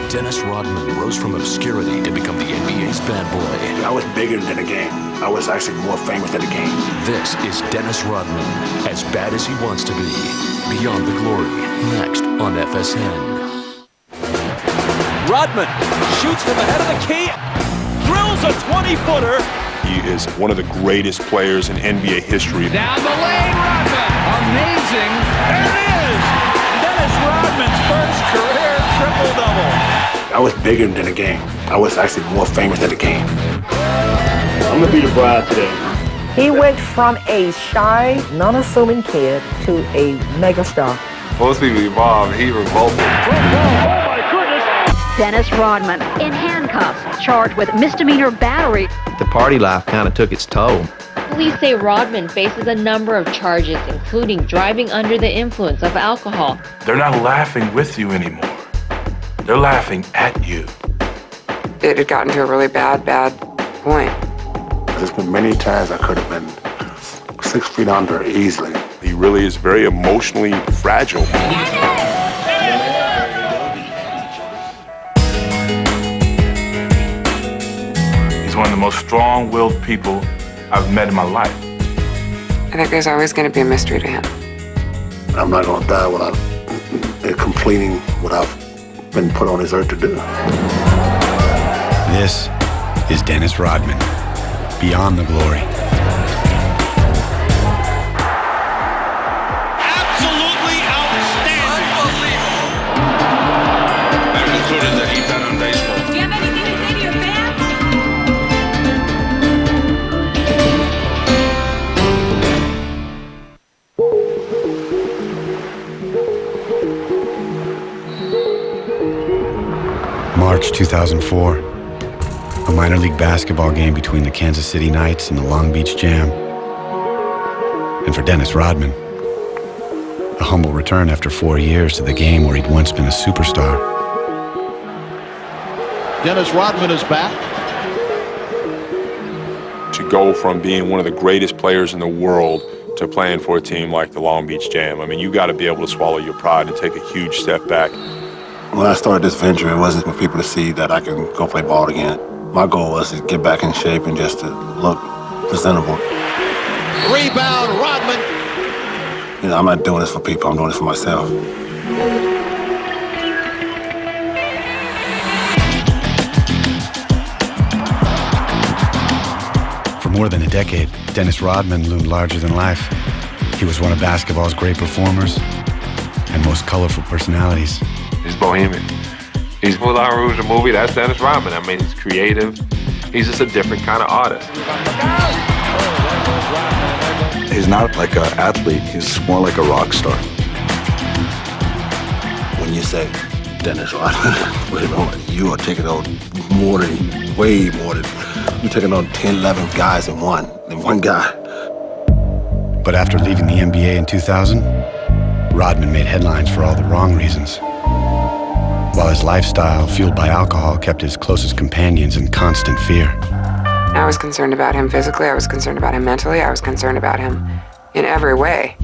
Dennis Rodman rose from obscurity to become the NBA's bad boy. I was bigger than the game. I was actually more famous than the game. This is Dennis Rodman, as bad as he wants to be. Beyond the Glory, next on FSN. Rodman shoots from ahead of the key, drills a 20-footer. He is one of the greatest players in NBA history. Down the lane, Rodman. Amazing. There it is. Dennis Rodman's first career triple-double. I was bigger than the game. I was actually more famous than the game. I'm going to be the bride today. He went from a shy, non-assuming kid to a megastar. Most people evolve. He revolted. Dennis Rodman, in handcuffs, charged with misdemeanor battery. The party life kind of took its toll. Police say Rodman faces a number of charges, including driving under the influence of alcohol. They're not laughing with you anymore. They're laughing at you. It had gotten to a really bad point. There's been many times I could have been 6 feet under easily. He really is very emotionally fragile. One of the most strong-willed people I've met in my life. I think there's always going to be a mystery to him. I'm not going to die without completing what I've been put on this earth to do. This is Dennis Rodman, Beyond the Glory. Absolutely outstanding. Unbelievable. I concluded that he bet on baseball. Do you have anything to say to your fans? March 2004, a minor league basketball game between the Kansas City Knights and the Long Beach Jam. And for Dennis Rodman, a humble return after 4 years to the game where he'd once been a superstar. Dennis Rodman is back. To go from being one of the greatest players in the world to playing for a team like the Long Beach Jam, I mean, you got to be able to swallow your pride and take a huge step back. When I started this venture, it wasn't for people to see that I can go play ball again. My goal was to get back in shape and just to look presentable. Rebound, Rodman. You know, I'm not doing this for people, I'm doing this for myself. For more than a decade, Dennis Rodman loomed larger than life. He was one of basketball's great performers and most colorful personalities. He's bohemian. He's Moulin Rouge, the movie. That's Dennis Rodman. I mean, he's creative. He's just a different kind of artist. He's not like an athlete. He's more like a rock star. When you say Dennis Rodman, wait a moment, you are taking on way more than, you're taking on 10, 11 guys in one guy. But after leaving the NBA in 2000, Rodman made headlines for all the wrong reasons. While his lifestyle, fueled by alcohol, kept his closest companions in constant fear. I was concerned about him physically, I was concerned about him mentally, I was concerned about him in every way.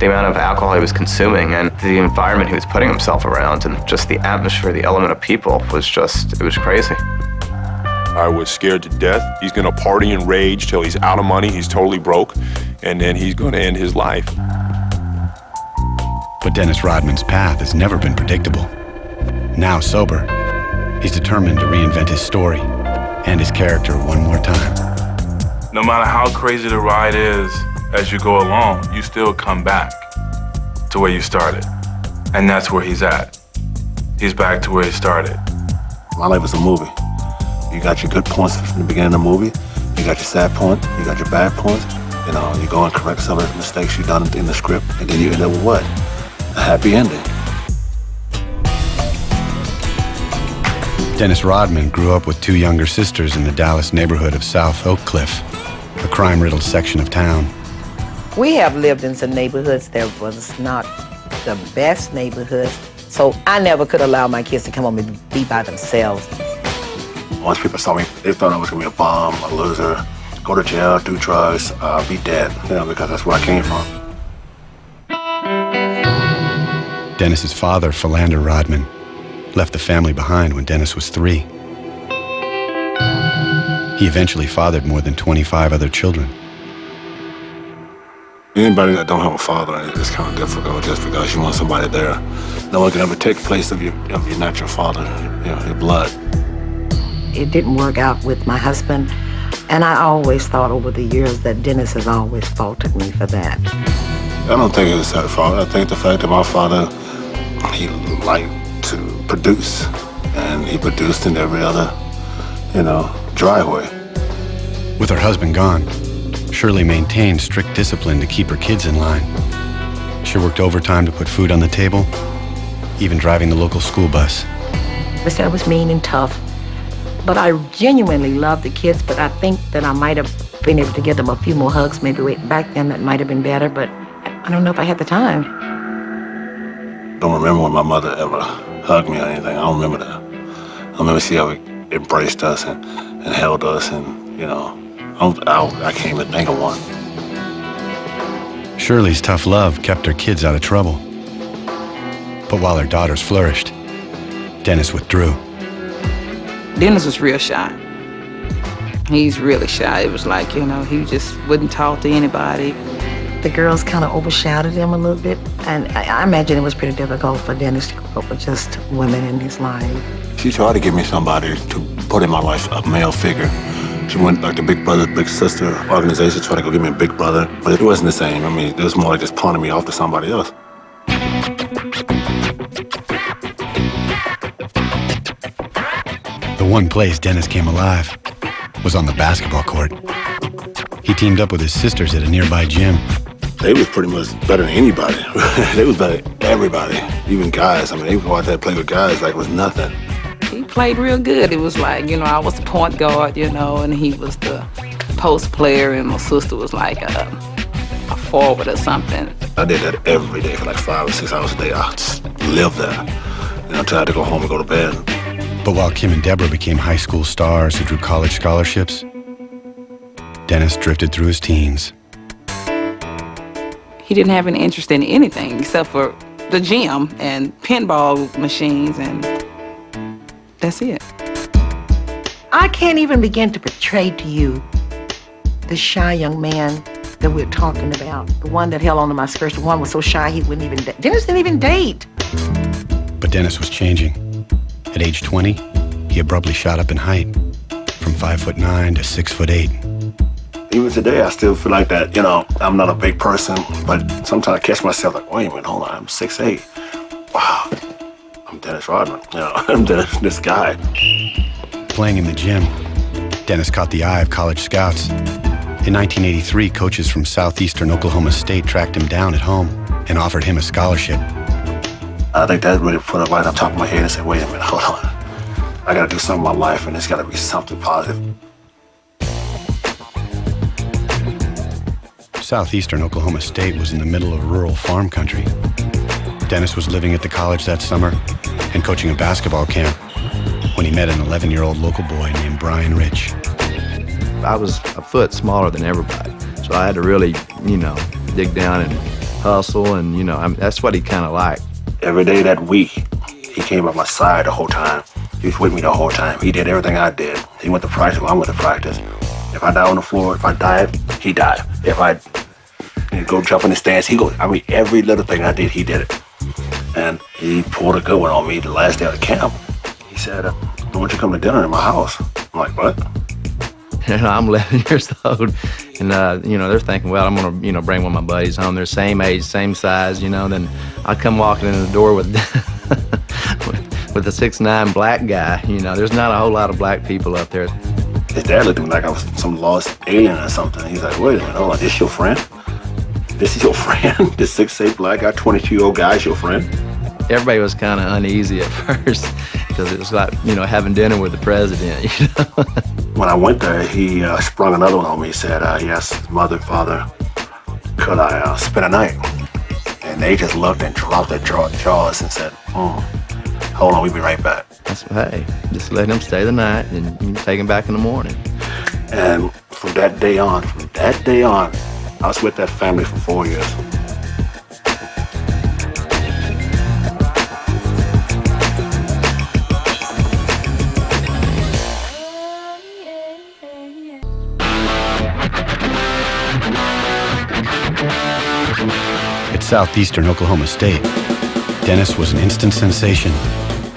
The amount of alcohol he was consuming and the environment he was putting himself around and just the atmosphere, the element of people was just, it was crazy. I was scared to death. He's going to party and rage till he's out of money, he's totally broke, and then he's going to end his life. But Dennis Rodman's path has never been predictable. Now sober, he's determined to reinvent his story and his character one more time. No matter how crazy the ride is, as you go along, you still come back to where you started. And that's where he's at. He's back to where he started. My life is a movie. You got your good points from the beginning of the movie. You got your sad points. You got your bad points. You know, you go and correct some of the mistakes you've done in the script, and then you end up with what? A happy ending. Dennis Rodman grew up with 2 younger sisters in the Dallas neighborhood of South Oak Cliff, a crime-riddled section of town. We have lived in some neighborhoods that was not the best neighborhoods, so I never could allow my kids to come home and be by themselves. Once people saw me, they thought I was going to be a bum, a loser, go to jail, do drugs, be dead, you know, because that's where I came from. Dennis's father, Philander Rodman, left the family behind when Dennis was 3. He eventually fathered more than 25 other children. Anybody that don't have a father, it's kind of difficult just because you want somebody there. No one can ever take place of your natural father, your blood. It didn't work out with my husband, and I always thought over the years that Dennis has always faulted me for that. I don't think it was that fault. I think the fact that my father, he liked to produce, and he produced in every other, driveway. With her husband gone, Shirley maintained strict discipline to keep her kids in line. She worked overtime to put food on the table, even driving the local school bus. I said I was mean and tough, but I genuinely loved the kids, but I think that I might have been able to give them a few more hugs. Maybe back then that might have been better, but I don't know if I had the time. Don't remember when my mother ever hugged me or anything. I don't remember that. I remember she ever embraced us and held us, and I can't even think of one. Shirley's tough love kept her kids out of trouble. But while her daughters flourished, Dennis withdrew. Dennis was real shy. He's really shy. It was like, he just wouldn't talk to anybody. The girls kind of overshadowed him a little bit, and I imagine it was pretty difficult for Dennis to grow up with just women in his life. She tried to give me somebody to put in my life, a male figure. She went like the big brother, big sister organization, tried to go give me a big brother, but it wasn't the same. I mean, it was more like just pawning me off to somebody else. The one place Dennis came alive was on the basketball court. He teamed up with his sisters at a nearby gym. They was pretty much better than anybody. They was better than everybody, even guys. I mean, they would go out there and play with guys like it was nothing. He played real good. It was like, I was the point guard, and he was the post player, and my sister was like a forward or something. I did that every day for like 5 or 6 hours a day. I just lived there, until I had to go home and go to bed. But while Kim and Deborah became high school stars who drew college scholarships, Dennis drifted through his teens. He didn't have any interest in anything except for the gym and pinball machines, and that's it. I can't even begin to portray to you the shy young man that we're talking about. The one that held onto my skirts. The one was so shy he wouldn't even date. Dennis didn't even date. But Dennis was changing. At age 20, he abruptly shot up in height, from 5'9" to 6'8". Even today, I still feel like that, I'm not a big person, but sometimes I catch myself like, wait a minute, hold on, I'm 6'8". Wow, I'm Dennis Rodman, I'm this guy. Playing in the gym, Dennis caught the eye of college scouts. In 1983, coaches from southeastern Oklahoma State tracked him down at home and offered him a scholarship. I think that really put it right on top of my head and said, wait a minute, hold on. I gotta do something in my life, and it's gotta be something positive. Southeastern Oklahoma State was in the middle of rural farm country. Dennis was living at the college that summer and coaching a basketball camp when he met an 11-year-old local boy named Brian Rich. I was a foot smaller than everybody, so I had to really, dig down and hustle, and, that's what he kind of liked. Every day that week, he came by my side the whole time. He was with me the whole time. He did everything I did. He went to practice, I went to practice. If I died on the floor, if I died, he died. If I go jump in the stands, he goes. I mean, every little thing I did, he did it. And he pulled a good one on me the last day of the camp. He said, why don't you come to dinner in my house? I'm like, what? I'm 11 years old, and, they're thinking, well, I'm going to, bring one of my buddies home. They're same age, same size, then I come walking in the door with with a 6'9" black guy. There's not a whole lot of black people up there. His dad looked at me like I was some lost alien or something. He's like, wait a minute, hold on, this your friend? This is your friend? This 6'8" black guy, 22-year-old guy is your friend? Everybody was kind of uneasy at first because it was like, having dinner with the president, When I went there, he sprung another one on me. He said, yes, mother, father, could I spend a night? And they just looked and dropped their jaws and said, hold on, we'll be right back. Hey, just let him stay the night and you can take him back in the morning. And from that day on, I was with that family for 4 years. southeastern Oklahoma State, Dennis was an instant sensation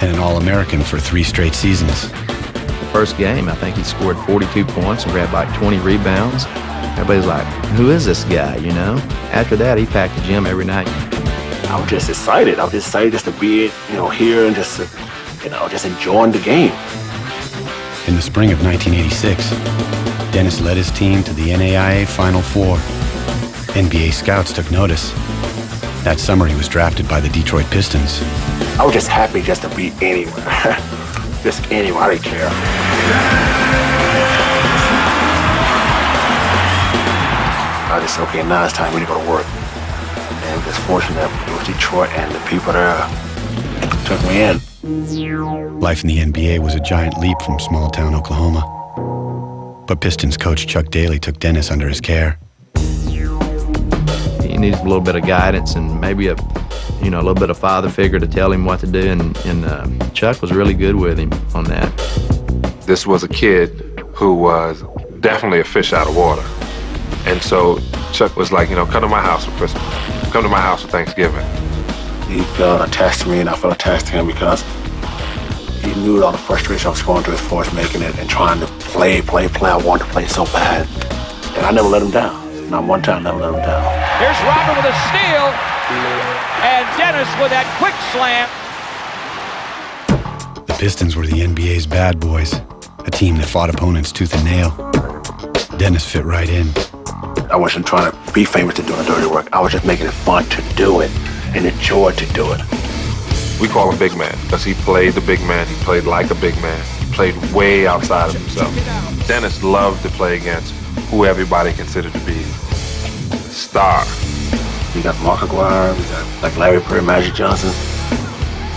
and an All-American for 3 straight seasons. The first game, I think he scored 42 points and grabbed like 20 rebounds. Everybody's like, who is this guy, you know? After that, he packed the gym every night. I was just excited. I was just excited just to be, here and just, just enjoying the game. In the spring of 1986, Dennis led his team to the NAIA Final Four. NBA scouts took notice. That summer, he was drafted by the Detroit Pistons. I was just happy just to be anywhere. Just anywhere, I didn't care. I just said, okay, now it's time for me to go to work. And just fortunate that it was Detroit and the people there took me in. Life in the NBA was a giant leap from small-town Oklahoma. But Pistons coach Chuck Daly took Dennis under his care. He needs a little bit of guidance and maybe a little bit of father figure to tell him what to do, and Chuck was really good with him on that. This was a kid who was definitely a fish out of water. And so Chuck was like, come to my house for Christmas. Come to my house for Thanksgiving. He felt attached to me, and I felt attached to him because he knew all the frustration I was going through as far as making it and trying to play. I wanted to play so bad. And I never let him down. Not one time, never let him down. Here's Rodman with a steal, and Dennis with that quick slam. The Pistons were the NBA's bad boys, a team that fought opponents tooth and nail. Dennis fit right in. I wasn't trying to be famous to doing dirty work. I was just making it fun to do it and enjoy to do it. We call him Big Man because he played the big man. He played like a big man. He played way outside of himself. Dennis loved to play against who everybody considered to be the star. We got Mark Aguirre, we got like Larry Bird, Magic Johnson.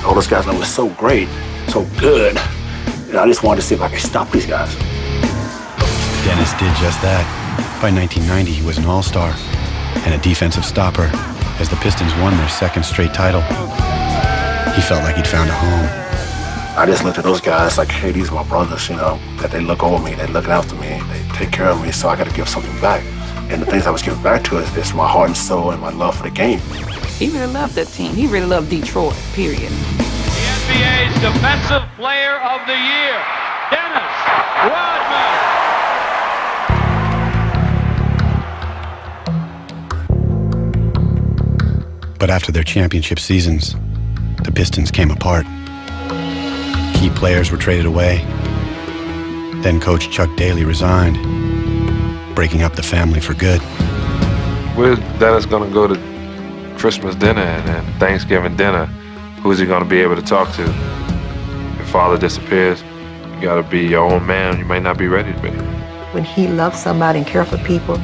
All those guys that were so great, so good. I just wanted to see if I could stop these guys. Dennis did just that. By 1990, he was an all-star and a defensive stopper as the Pistons won their 2nd straight title. He felt like he'd found a home. I just looked at those guys like, hey, these are my brothers, that they look over me, they look after me, they take care of me, so I got to give something back. And the things I was giving back to is my heart and soul and my love for the game. He really loved that team. He really loved Detroit, period. The NBA's Defensive Player of the Year, Dennis Rodman. But after their championship seasons, the Pistons came apart. Key players were traded away. Then coach Chuck Daly resigned, breaking up the family for good. Where's Dennis going to go to Christmas dinner and Thanksgiving dinner? Who's he going to be able to talk to? If father disappears, you got to be your own man. You might not be ready to be. When he loves somebody and cares for people,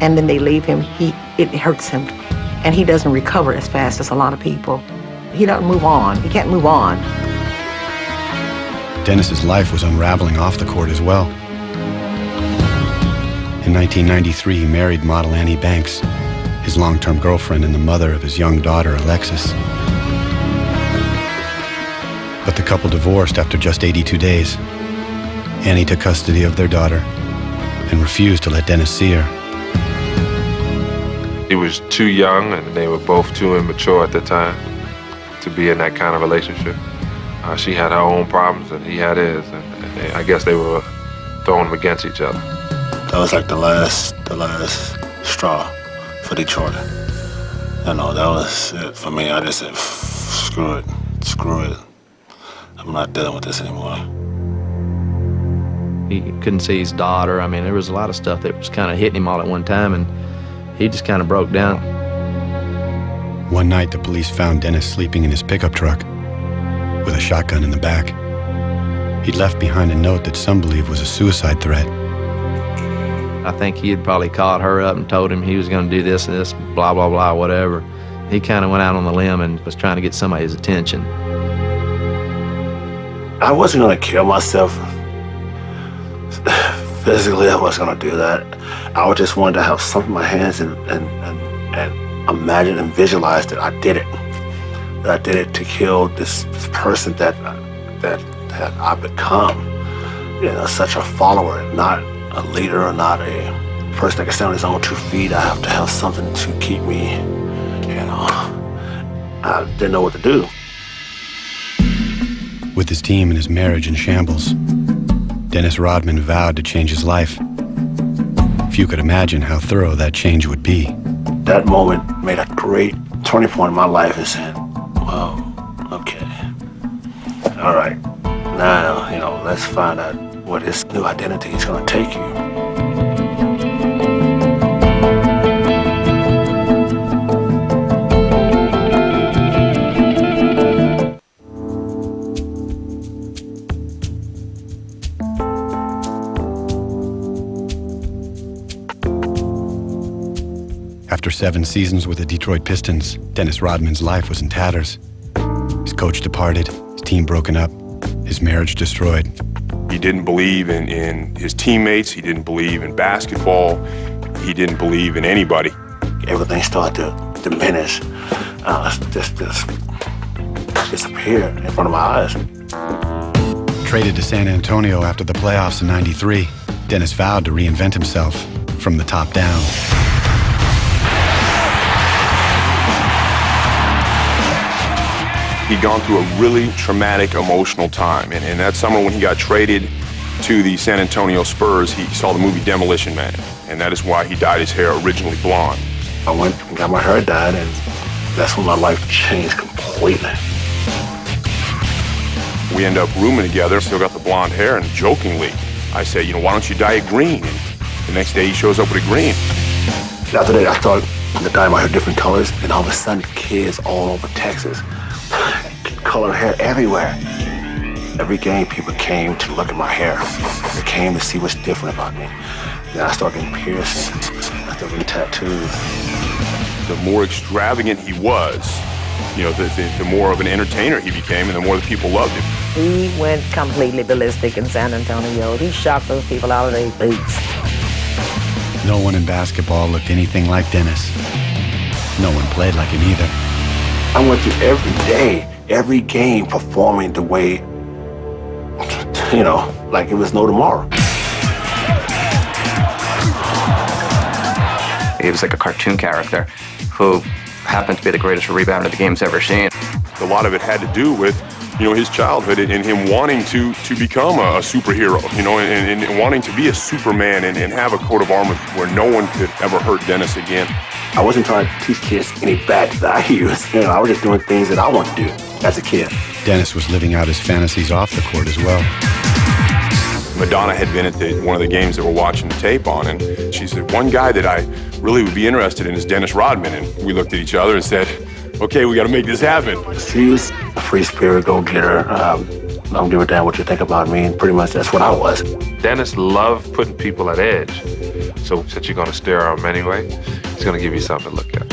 and then they leave him, it hurts him. And he doesn't recover as fast as a lot of people. He doesn't move on. He can't move on. Dennis's life was unraveling off the court as well. In 1993, he married model Annie Banks, his long-term girlfriend and the mother of his young daughter, Alexis. But the couple divorced after just 82 days. Annie took custody of their daughter and refused to let Dennis see her. He was too young, and they were both too immature at the time to be in that kind of relationship. She had her own problems, and he had his, and I guess they were throwing them against each other. That was like the last straw for Detroit. That was it for me. I just said, screw it. I'm not dealing with this anymore. He couldn't see his daughter. I mean, there was a lot of stuff that was kind of hitting him all at one time, and he just kind of broke down. One night, the police found Dennis sleeping in his pickup truck with a shotgun in the back. He'd left behind a note that some believe was a suicide threat. I think he had probably called her up and told him he was going to do this and this, blah, blah, blah, whatever. He kind of went out on the limb and was trying to get somebody's attention. I wasn't going to kill myself. Physically, I wasn't going to do that. I just wanted to have something in my hands and imagine and visualize that I did it. That I did it to kill this person that I've become. Such a follower, not a leader or not a person that can stand on his own 2 feet. I have to have something to keep me, I didn't know what to do. With his team and his marriage in shambles, Dennis Rodman vowed to change his life. Few could imagine how thorough that change would be. That moment made a great turning point in my life and said, "Whoa, okay. All right, now, let's find out where this new identity is going to take you." After 7 seasons with the Detroit Pistons, Dennis Rodman's life was in tatters. His coach departed, his team broken up, his marriage destroyed. He didn't believe in his teammates. He didn't believe in basketball. He didn't believe in anybody. Everything started to diminish, just disappear in front of my eyes. Traded to San Antonio after the playoffs in '93, Dennis vowed to reinvent himself from the top down. He'd gone through a really traumatic, emotional time. And that summer when he got traded to the San Antonio Spurs, he saw the movie Demolition Man. And that is why he dyed his hair originally blonde. I went and got my hair dyed, and that's when my life changed completely. We end up rooming together, still got the blonde hair, and jokingly, I say, why don't you dye it green? And the next day he shows up with a green. After that, I started to dye my hair different colors, and all of a sudden, kids all over Texas, colored hair everywhere. Every game, people came to look at my hair. They came to see what's different about me. Then I started getting piercings. I started getting tattoos. The more extravagant he was, the more of an entertainer he became, and the more the people loved him. He went completely ballistic in San Antonio. He shocked those people out of their boots. No one in basketball looked anything like Dennis. No one played like him either. I went through every day, every game, performing the way, like it was no tomorrow. He was like a cartoon character who happened to be the greatest rebounder the game's ever seen. A lot of it had to do with, his childhood and him wanting to become a superhero, and wanting to be a Superman and have a coat of armor where no one could ever hurt Dennis again. I wasn't trying to teach kids any bad values. I was just doing things that I wanted to do as a kid. Dennis was living out his fantasies off the court as well. Madonna had been at one of the games that we're watching the tape on, and she said, one guy that I really would be interested in is Dennis Rodman. And we looked at each other and said, okay, we got to make this happen. She was a free spirit, go-getter. Don't give a damn what you think about me, and pretty much that's what I was. Dennis loved putting people at edge. So since you're going to stare at him anyway, he's going to give you something to look at.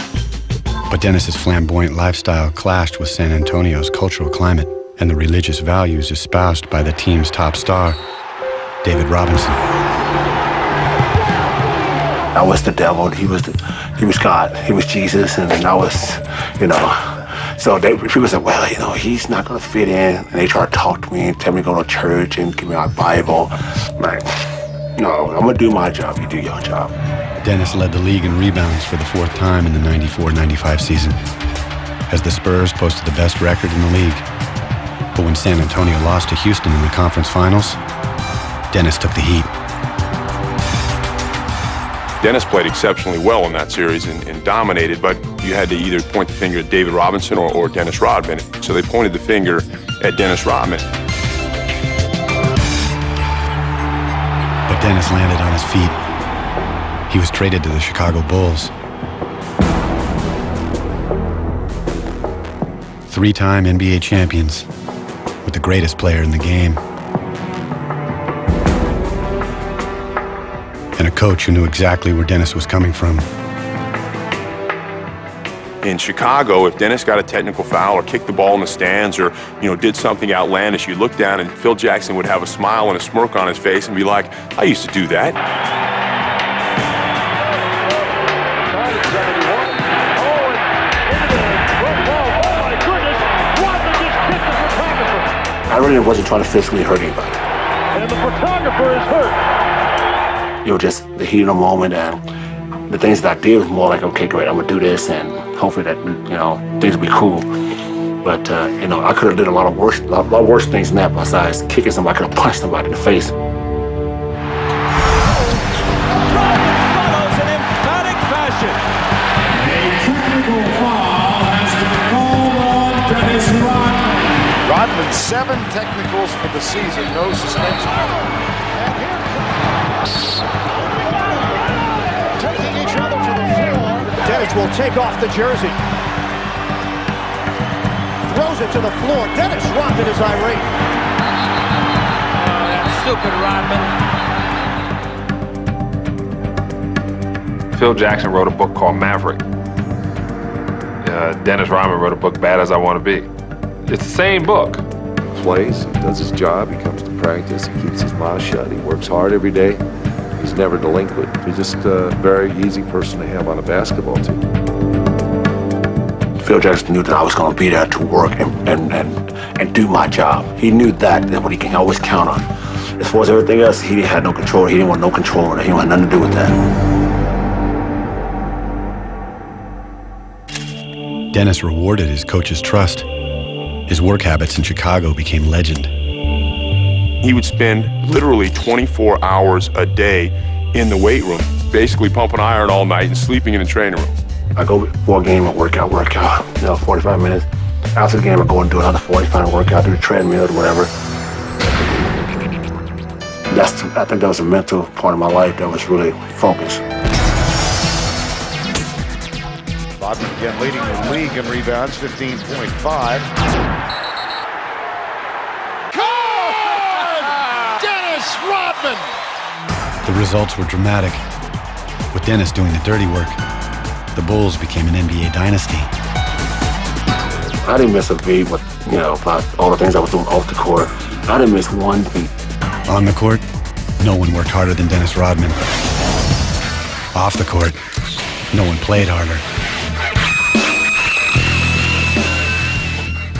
But Dennis's flamboyant lifestyle clashed with San Antonio's cultural climate and the religious values espoused by the team's top star, David Robinson. I was the devil, he was God, he was Jesus, and I was, So people said, well, he's not going to fit in. And they try to talk to me and tell me to go to church and give me my Bible. I'm like, no, I'm going to do my job. You do your job. Dennis led the league in rebounds for the 4th time in the 94-95 season, as the Spurs posted the best record in the league. But when San Antonio lost to Houston in the conference finals, Dennis took the heat. Dennis played exceptionally well in that series and dominated, but you had to either point the finger at David Robinson or Dennis Rodman. So they pointed the finger at Dennis Rodman. But Dennis landed on his feet. He was traded to the Chicago Bulls. 3-time NBA champions with the greatest player in the game. And a coach who knew exactly where Dennis was coming from. In Chicago, if Dennis got a technical foul or kicked the ball in the stands or, did something outlandish, you look down and Phil Jackson would have a smile and a smirk on his face and be like, I used to do that. I really wasn't trying to physically hurt anybody. And the photographer is hurt. It was just the heat of the moment, and the things that I did was more like, okay, great, I'm going to do this, and hopefully that, you know, things will be cool. But, you know, I could have did a lot worse things than that besides kicking somebody. I could have punched somebody in the face. Follows in emphatic fashion. A technical foul has been called on Dennis Rodman. Rodman, 7 technicals for the season, no suspension. Taking each other to the floor. Dennis will take off the jersey. Throws it to the floor. Dennis Rodman is irate. Oh, that stupid Rodman. Phil Jackson wrote a book called Maverick. Dennis Rodman wrote a book, Bad as I Want to Be. It's the same book. Plays, he does his job, he comes to practice, he keeps his mouth shut, he works hard every day. He's never delinquent. He's just a very easy person to have on a basketball team. Phil Jackson knew that I was going to be there to work and do my job. He knew that what he can always count on. As far as everything else, he had no control. He didn't want no control over it. He didn't want nothing to do with that. Dennis rewarded his coach's trust. His work habits in Chicago became legend. He would spend literally 24 hours a day in the weight room, basically pumping iron all night and sleeping in the training room. I go before a game and work out, you know, 45 minutes. After the game, I go and do another 45 workout, do the treadmill or whatever. I think that was a mental part of my life that was really focused. Rodman again leading the league in rebounds, 15.5. Dennis Rodman! The results were dramatic. With Dennis doing the dirty work, the Bulls became an NBA dynasty. I didn't miss a beat with, you know, about all the things I was doing off the court. I didn't miss one beat. On the court, no one worked harder than Dennis Rodman. Off the court, no one played harder.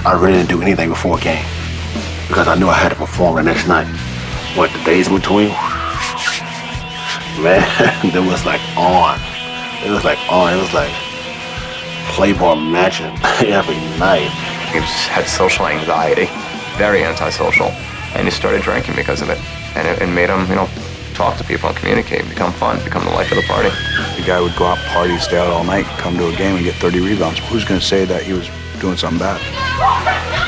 I really didn't do anything before a game because I knew I had to perform the next night. What, the days in between? Man, it was like on. It was like on. It was like Playboy matching every night. He had social anxiety, very antisocial, and he started drinking because of it. And it made him, you know, talk to people and communicate, become fun, become the life of the party. The guy would go out, party, stay out all night, come to a game and get 30 rebounds. Who's going to say that he was doing something bad?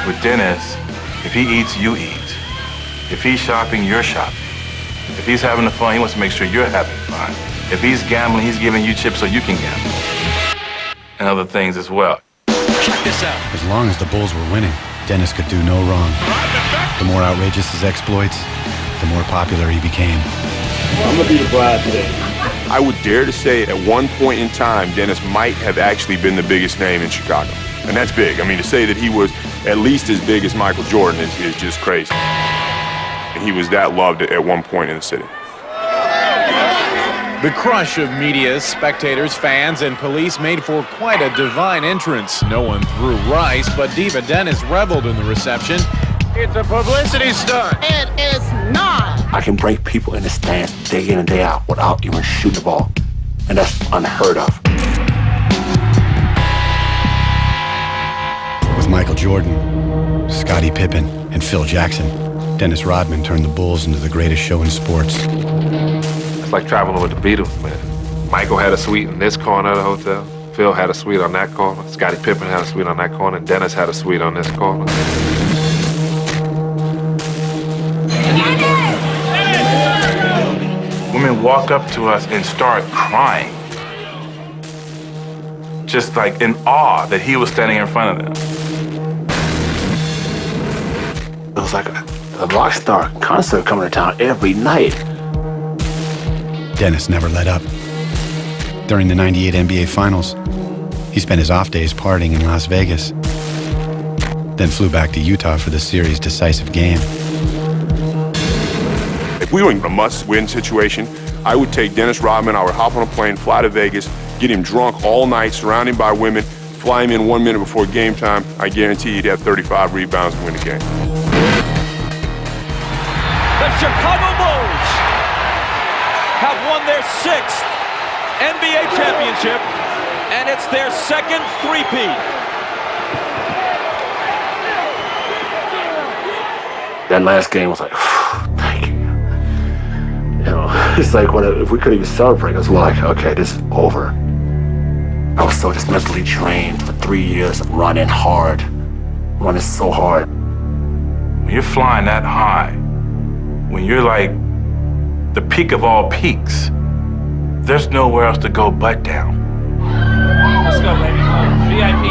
With Dennis, if he eats, you eat. If he's shopping, you're shopping. If he's having fun, he wants to make sure you're having fun. If he's gambling, he's giving you chips so you can gamble. And other things as well. Check this out. As long as the Bulls were winning, Dennis could do no wrong. The more outrageous his exploits, the more popular he became. I'm going to be the bride today. I would dare to say at one point in time, Dennis might have actually been the biggest name in Chicago. And that's big. I mean, to say that he was at least as big as Michael Jordan is just crazy. And he was that loved at one point in the city. The crush of media, spectators, fans, and police made for quite a divine entrance. No one threw rice, but Diva Dennis reveled in the reception. It's a publicity stunt. It is not. I can break people in the stands day in and day out without even shooting the ball. And that's unheard of. With Michael Jordan, Scottie Pippen, and Phil Jackson, Dennis Rodman turned the Bulls into the greatest show in sports. It's like traveling with the Beatles, man. Michael had a suite in this corner of the hotel. Phil had a suite on that corner. Scottie Pippen had a suite on that corner. And Dennis had a suite on this corner. Women walk up to us and start crying. Just like in awe that he was standing in front of them. It was like a rock star concert coming to town every night. Dennis never let up. During the '98 NBA Finals, he spent his off days partying in Las Vegas, then flew back to Utah for the series' decisive game. If we were in a must-win situation, I would take Dennis Rodman, I would hop on a plane, fly to Vegas, get him drunk all night, surrounded by women, fly him in 1 minute before game time. I guarantee he'd have 35 rebounds and win the game. The Chicago Bulls have won their 6th NBA championship and it's their second three-peat. That last game was like, thank you. You know, it's like if we could even celebrate, it's like, okay, this is over. I was so just mentally trained for 3 years of running hard, running so hard. When you're flying that high, when you're like the peak of all peaks, there's nowhere else to go but down. Let's go, baby. VIP.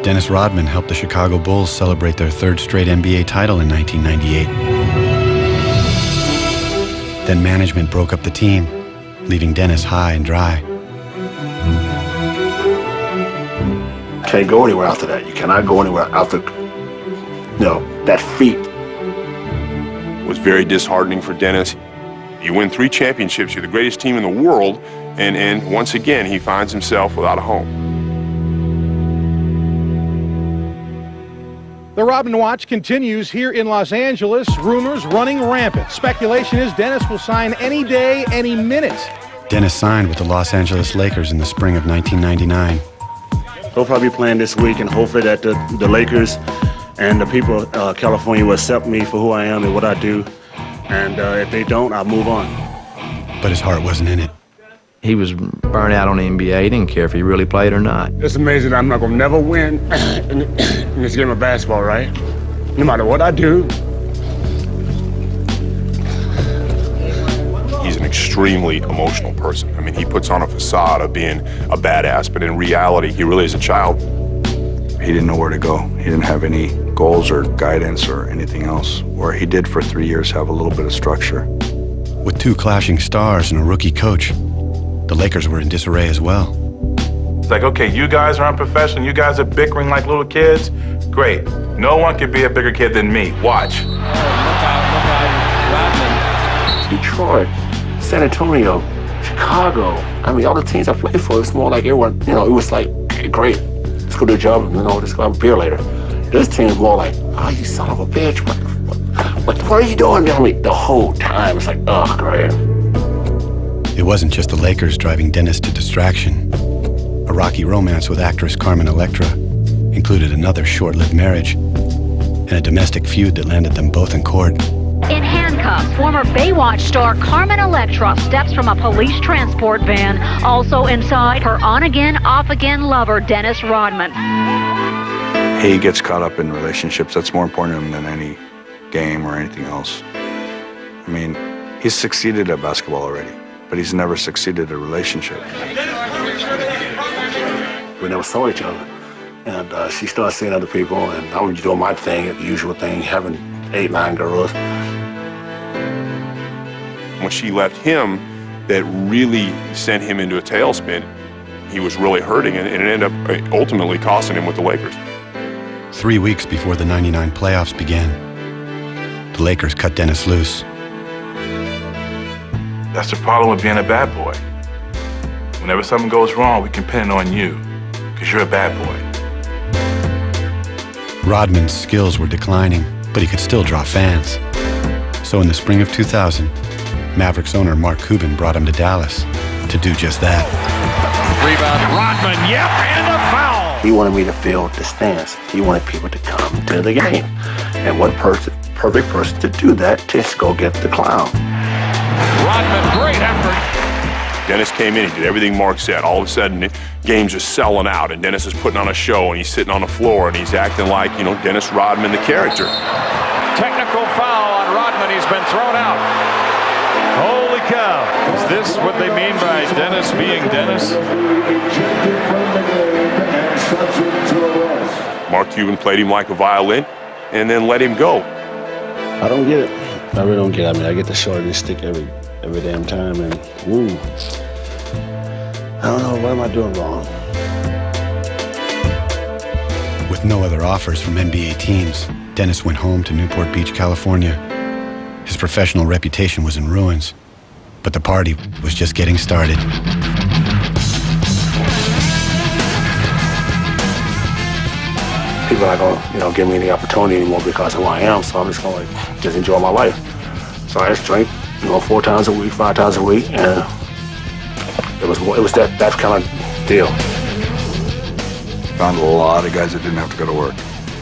Dennis Rodman helped the Chicago Bulls celebrate their third straight NBA title in 1998. Then management broke up the team, leaving Dennis high and dry. Can't go anywhere after that. You cannot go anywhere after, that feat. It was very disheartening for Dennis. You win 3 championships, you're the greatest team in the world, and once again, he finds himself without a home. The Rodman Watch continues here in Los Angeles. Rumors running rampant. Speculation is Dennis will sign any day, any minute. Dennis signed with the Los Angeles Lakers in the spring of 1999. He'll probably be playing this week, and hopefully that the Lakers and the people of California will accept me for who I am and what I do. And if they don't, I'll move on. But his heart wasn't in it. He was burnt out on the NBA. He didn't care if he really played or not. It's amazing that I'm not going to never win in this game of basketball, right? No matter what I do. He's an extremely emotional person. I mean, he puts on a facade of being a badass, but in reality, he really is a child. He didn't know where to go. He didn't have any goals or guidance or anything else. Where he did for 3 years have a little bit of structure. With 2 clashing stars and a rookie coach, the Lakers were in disarray as well. It's like, okay, you guys are unprofessional. You guys are bickering like little kids. Great. No one could be a bigger kid than me. Watch. Look out, Rodman. Detroit, San Antonio, Chicago. I mean, all the teams I played for, it's more like everyone, it was like, okay, great. Let's go do a job, let's go have a beer later. This team is more like, oh, you son of a bitch. What are you doing? I mean, the whole time, it's like, oh, great. It wasn't just the Lakers driving Dennis to distraction. A rocky romance with actress Carmen Electra included another short-lived marriage and a domestic feud that landed them both in court. In handcuffs, former Baywatch star Carmen Electra steps from a police transport van. Also inside, her on-again, off-again lover, Dennis Rodman. He gets caught up in relationships. That's more important to him than any game or anything else. I mean, he's succeeded at basketball already, but he's never succeeded at a relationship. We never saw each other. And she started seeing other people, and I was doing my thing, the usual thing, having 8, 9 girls. When she left him, that really sent him into a tailspin. He was really hurting, and it ended up ultimately costing him with the Lakers. 3 weeks before the '99 playoffs began, the Lakers cut Dennis loose. That's the problem with being a bad boy. Whenever something goes wrong, we can pin it on you, because you're a bad boy. Rodman's skills were declining, but he could still draw fans. So in the spring of 2000, Mavericks owner Mark Cuban brought him to Dallas to do just that. Rebound, Rodman, yep, and a foul. He wanted me to fill the stands. He wanted people to come to the game. And what perfect person to do that, just go get the clown. Rodman, great effort. Dennis came in, he did everything Mark said. All of a sudden, games are selling out, and Dennis is putting on a show, and he's sitting on the floor, and he's acting like, Dennis Rodman, the character. Technical foul on Rodman. He's been thrown out. Holy cow. Is this what they mean by Dennis being Dennis? Mark Cuban played him like a violin and then let him go. I don't get it. I really don't get it. I mean, I get the short and stick every damn time, and I don't know, what am I doing wrong? With no other offers from NBA teams, Dennis went home to Newport Beach, California. His professional reputation was in ruins, but the party was just getting started. People are not gonna, give me any opportunity anymore because of who I am, so I'm just gonna just enjoy my life. So I just drink, 4 times a week, 5 times a week, and it was that kind of deal. Found a lot of guys that didn't have to go to work,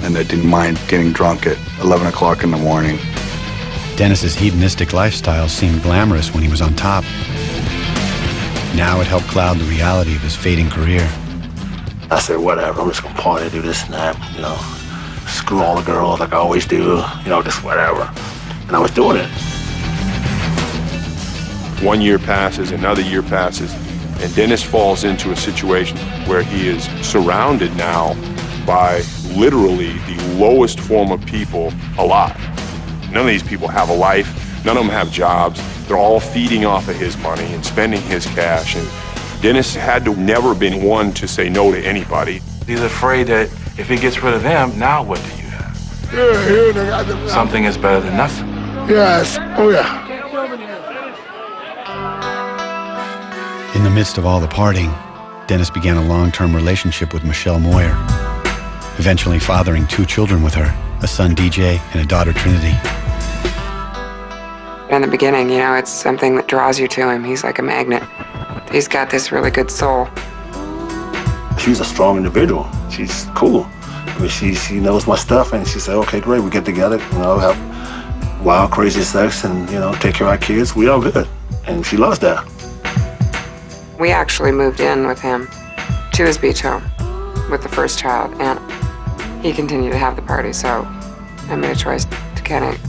and that didn't mind getting drunk at 11 o'clock in the morning. Dennis's hedonistic lifestyle seemed glamorous when he was on top. Now it helped cloud the reality of his fading career. I said, whatever, I'm just gonna party, do this and that, screw all the girls like I always do, just whatever. And I was doing it. 1 year passes, another year passes, and Dennis falls into a situation where he is surrounded now by literally the lowest form of people alive. None of these people have a life, none of them have jobs, they're all feeding off of his money and spending his cash, and Dennis had to never been one to say no to anybody. He's afraid that if he gets rid of them, now what do you have? Yeah, something is better than nothing. Yes, oh yeah. In the midst of all the partying, Dennis began a long-term relationship with Michelle Moyer, eventually fathering 2 children with her, a son DJ and a daughter Trinity. In the beginning, it's something that draws you to him. He's like a magnet. He's got this really good soul. She's a strong individual. She's cool. I mean, she knows my stuff, and she said, okay, great, we get together, have wild, crazy sex, and, take care of our kids. We all good. And she loves that. We actually moved in with him to his beach home with the first child, and he continued to have the party, so I made a choice to kind of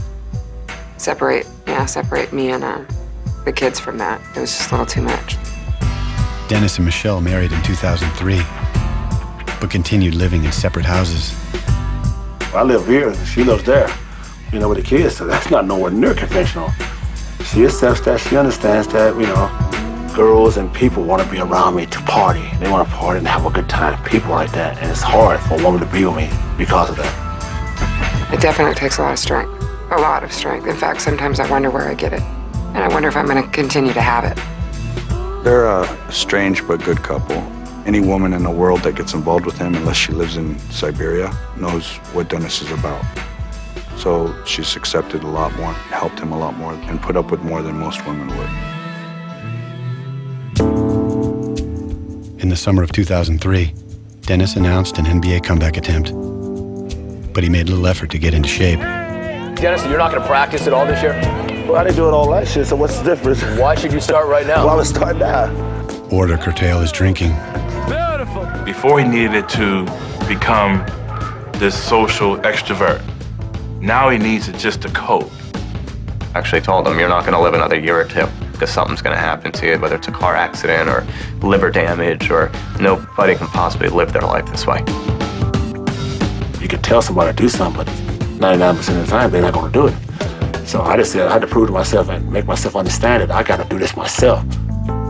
separate me and the kids from that. It was just a little too much. Dennis and Michelle married in 2003, but continued living in separate houses. I live here, and she lives there, with the kids, so that's not nowhere near conventional. She accepts that, she understands that, girls and people want to be around me to party. They want to party and have a good time, people like that, and it's hard for a woman to be with me because of that. It definitely takes a lot of strength. A lot of strength. In fact, sometimes I wonder where I get it, and I wonder if I'm going to continue to have it. They're a strange but good couple. Any woman in the world that gets involved with him, unless she lives in Siberia, knows what Dennis is about. So she's accepted a lot more, helped him a lot more, and put up with more than most women would. In the summer of 2003, Dennis announced an NBA comeback attempt, but he made little effort to get into shape. Dennis, you're not going to practice at all this year? Well, I didn't do it all last year, so what's the difference? Why should you start right now? Well, I would start now. Or to curtail his drinking. Beautiful. Before he needed to become this social extrovert, now he needs it just to cope. Actually told him, you're not going to live another year or 2 because something's going to happen to you, whether it's a car accident or liver damage, or nobody can possibly live their life this way. You can tell somebody to do something, but 99% of the time, they're not going to do it. So I just said I had to prove to myself and make myself understand that I got to do this myself.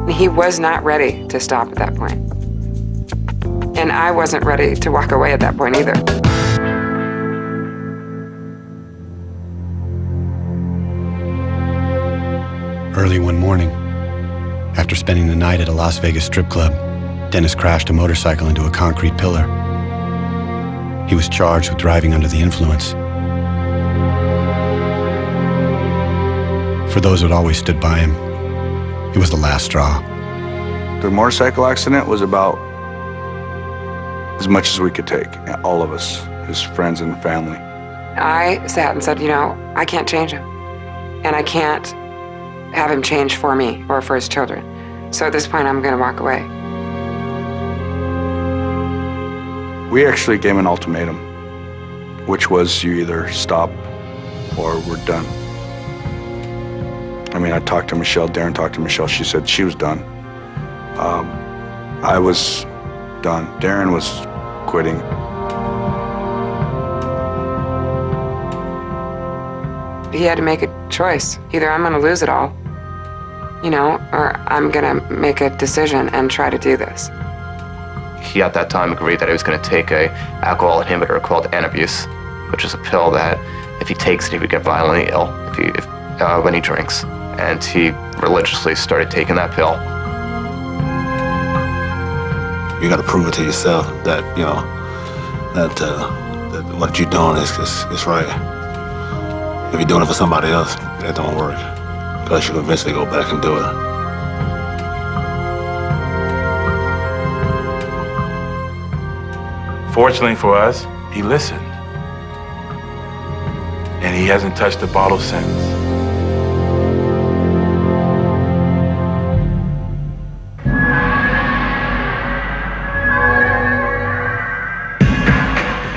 He was not ready to stop at that point. And I wasn't ready to walk away at that point either. Early one morning, after spending the night at a Las Vegas strip club, Dennis crashed a motorcycle into a concrete pillar. He was charged with driving under the influence. For those who had always stood by him, it was the last straw. The motorcycle accident was about as much as we could take, all of us, his friends and family. I sat and said, I can't change him. And I can't have him change for me or for his children. So at this point, I'm going to walk away. We actually gave an ultimatum, which was you either stop or we're done. I mean, I talked to Michelle, Darren talked to Michelle, she said she was done. I was done. Darren was quitting. He had to make a choice. Either I'm going to lose it all, or I'm going to make a decision and try to do this. He at that time agreed that he was going to take a alcohol inhibitor called Antabuse, which is a pill that if he takes it, he would get violently ill. If when he drinks, and he religiously started taking that pill. You got to prove it to yourself that, you know, that what you're doing is right. If you're doing it for somebody else, that don't work, because you'll eventually go back and do it. Fortunately for us, he listened. And he hasn't touched the bottle since.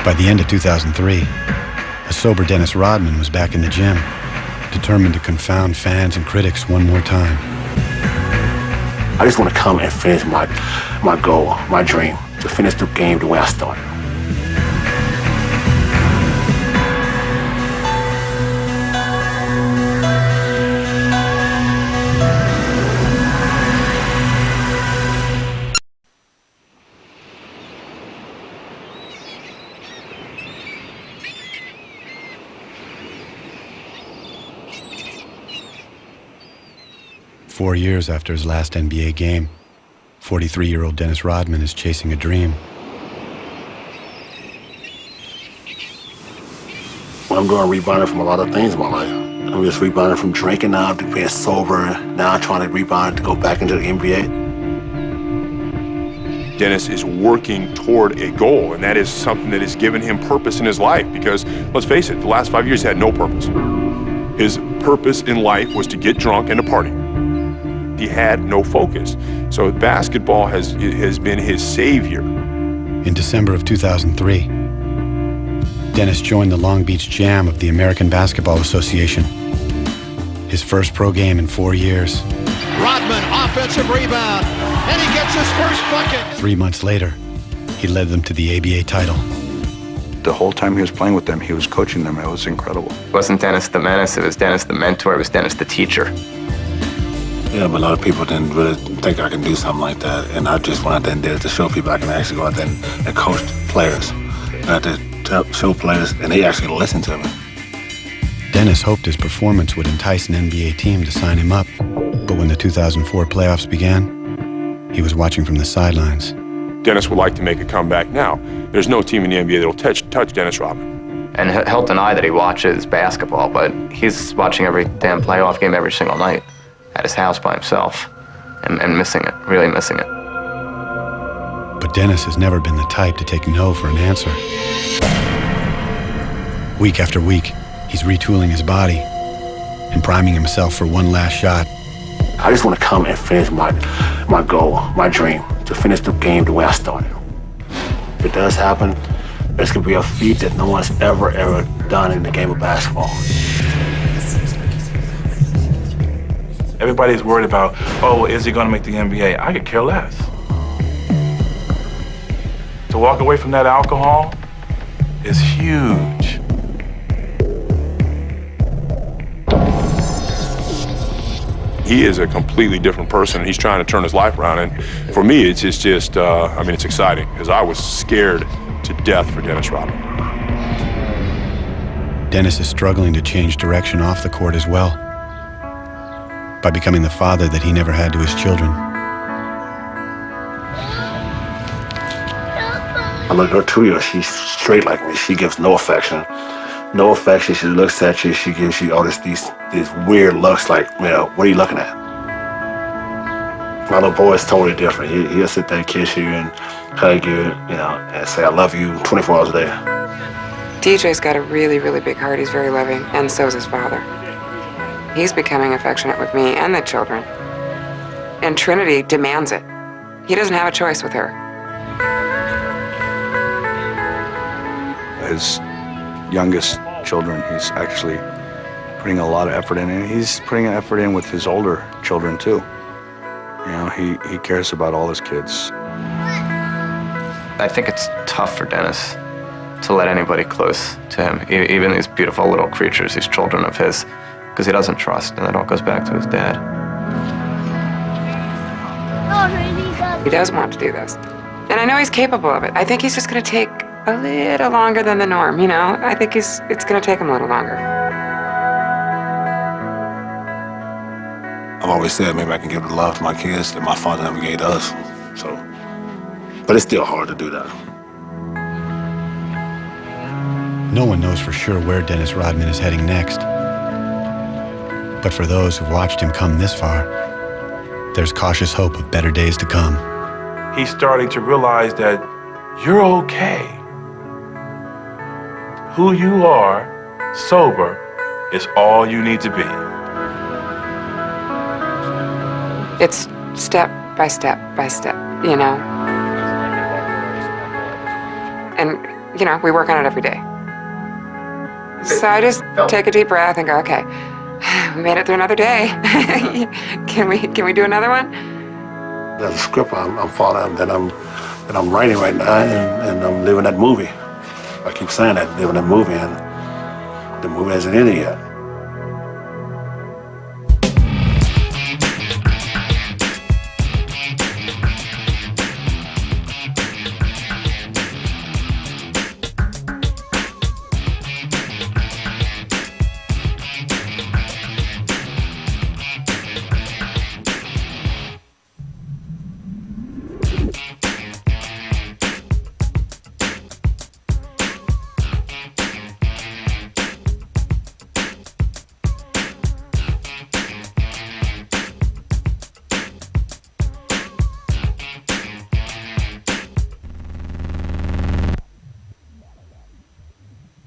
By the end of 2003, a sober Dennis Rodman was back in the gym, determined to confound fans and critics one more time. I just want to come and finish my goal, my dream, to finish the game the way I started. Four years after his last NBA game, 43-year-old Dennis Rodman is chasing a dream. I'm doing rebounding from a lot of things in my life. I'm just rebounding from drinking now to being sober, now trying to rebound to go back into the NBA. Dennis is working toward a goal, and that is something that has given him purpose in his life, because, let's face it, the last 5 years he had no purpose. His purpose in life was to get drunk and to party. He had no focus. So basketball has been his savior. In December of 2003, Dennis joined the Long Beach Jam of the American Basketball Association. His first pro game in 4 years. Rodman, offensive rebound, and he gets his first bucket. 3 months later, he led them to the ABA title. The whole time he was playing with them, he was coaching them. It was incredible. It wasn't Dennis the menace, it was Dennis the mentor, it was Dennis the teacher. Yeah, but a lot of people didn't really think I can do something like that, and I just went out there and did it to show people I can actually go out there and coach players. I had to show players, and they actually listened to me. Dennis hoped his performance would entice an NBA team to sign him up, but when the 2004 playoffs began, he was watching from the sidelines. Dennis would like to make a comeback now. There's no team in the NBA that'll touch Dennis Rodman. And he'll deny that he watches basketball, but he's watching every damn playoff game every single night at his house by himself, and missing it, really missing it. But Dennis has never been the type to take no for an answer. Week after week, he's retooling his body and priming himself for one last shot. I just want to come and finish my goal, my dream, to finish the game the way I started. If it does happen, it's going to be a feat that no one's ever done in the game of basketball. Everybody's worried about, oh, is he gonna make the NBA? I could care less. To walk away from that alcohol is huge. He is a completely different person. He's trying to turn his life around, and for me, it's just I mean, it's exciting, because I was scared to death for Dennis Rodman. Dennis is struggling to change direction off the court as well, by becoming the father that he never had to his children. I look at her 2 years, she's straight like me. She gives no affection. No affection. She looks at you, she gives you all these weird looks like, you know, what are you looking at? My little boy is totally different. He'll sit there and kiss you and hug you, you know, and say, I love you 24 hours a day. DJ's got a really, really big heart. He's very loving, and so is his father. He's becoming affectionate with me and the children. And Trinity demands it. He doesn't have a choice with her. His youngest children, he's actually putting a lot of effort in, and he's putting an effort in with his older children too. You know, he cares about all his kids. I think it's tough for Dennis to let anybody close to him, even these beautiful little creatures, these children of his, because he doesn't trust, and it all goes back to his dad. He does want to do this. And I know he's capable of it. I think he's just going to take a little longer than the norm, you know? I think it's going to take him a little longer. I've always said maybe I can give the love to my kids that my father never gave to us. So, but it's still hard to do that. No one knows for sure where Dennis Rodman is heading next. But for those who've watched him come this far, there's cautious hope of better days to come. He's starting to realize that you're okay. Who you are, sober, is all you need to be. It's step by step by step, you know? And, you know, we work on it every day. So I just take a deep breath and go, okay, we made it through another day. Can we do another one? There's a script I'm following that I'm writing right now, and I'm living that movie. I keep saying that, living that movie, and the movie hasn't ended yet.